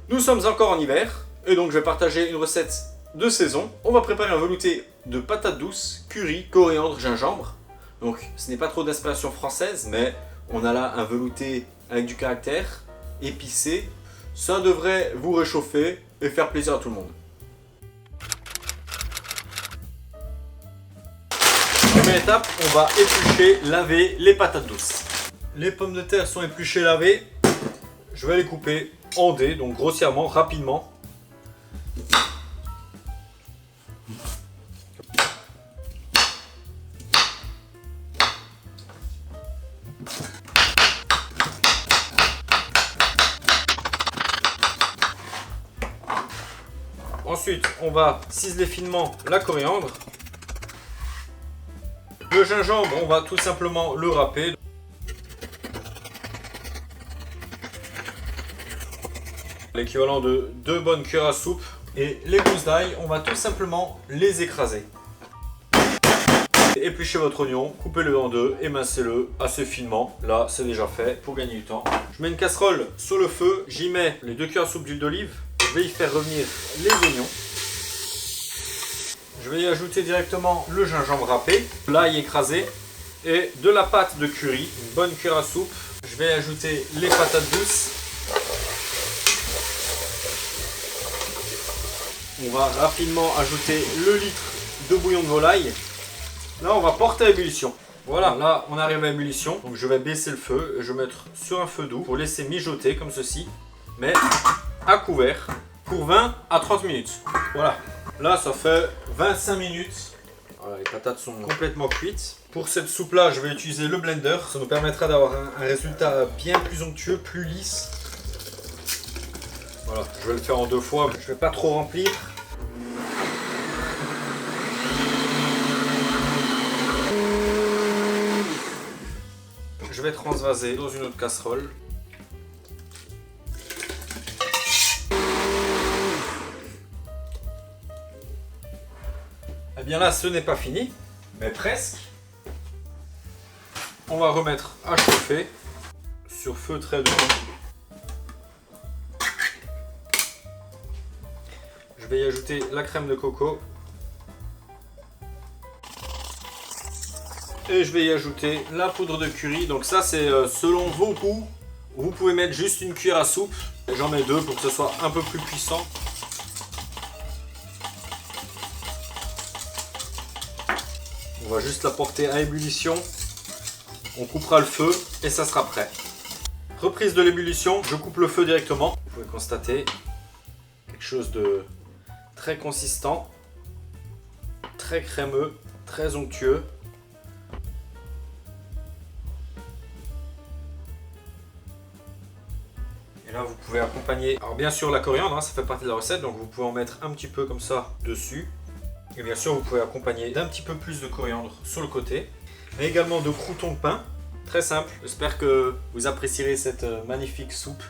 Nous sommes encore en hiver, et donc je vais partager une recette de saison. On va préparer un velouté de patates douces, curry, coriandre, gingembre. Donc ce n'est pas trop d'inspiration française, mais on a là un velouté avec du caractère, épicé. Ça devrait vous réchauffer et faire plaisir à tout le monde. Première étape, on va éplucher, laver les patates douces. Les pommes de terre sont épluchées, lavées. Je vais les couper en dés, donc grossièrement, rapidement. Ensuite, on va ciseler finement la coriandre. Le gingembre, on va tout simplement le râper. L'équivalent de 2 bonnes cuillères à soupe. Et les gousses d'ail, on va tout simplement les écraser. Épluchez votre oignon, coupez-le en deux, émincez-le assez finement. Là, c'est déjà fait pour gagner du temps. Je mets une casserole sur le feu, j'y mets les 2 cuillères à soupe d'huile d'olive. Je vais y faire revenir les oignons. Je vais y ajouter directement le gingembre râpé, l'ail écrasé et de la pâte de curry, une bonne cuillère à soupe. Je vais y ajouter les patates douces. On va rapidement ajouter le litre de bouillon de volaille. Là, on va porter à ébullition. Voilà, là, on arrive à ébullition. Donc, je vais baisser le feu et je vais mettre sur un feu doux pour laisser mijoter comme ceci, mais à couvert pour 20 à 30 minutes. Voilà. Là, ça fait 25 minutes. Voilà, les patates sont complètement cuites. Pour cette soupe-là, je vais utiliser le blender. Ça nous permettra d'avoir un résultat bien plus onctueux, plus lisse. Voilà, je vais le faire en 2 fois. Je ne vais pas trop remplir. Je vais transvaser dans une autre casserole. Eh bien là, ce n'est pas fini, mais presque. On va remettre à chauffer sur feu très doux. Je vais y ajouter la crème de coco. Et je vais y ajouter la poudre de curry. Donc ça, c'est selon vos goûts. Vous pouvez mettre juste une cuillère à soupe. J'en mets 2 pour que ce soit un peu plus puissant. On va juste la porter à ébullition. On coupera le feu et ça sera prêt. Reprise de l'ébullition, je coupe le feu directement. Vous pouvez constater quelque chose de très consistant, très crémeux, très onctueux. Et là, vous pouvez accompagner, alors bien sûr la coriandre, hein, ça fait partie de la recette, donc vous pouvez en mettre un petit peu comme ça dessus. Et bien sûr, vous pouvez accompagner d'un petit peu plus de coriandre sur le côté, mais également de croûtons de pain. Très simple. J'espère que vous apprécierez cette magnifique soupe.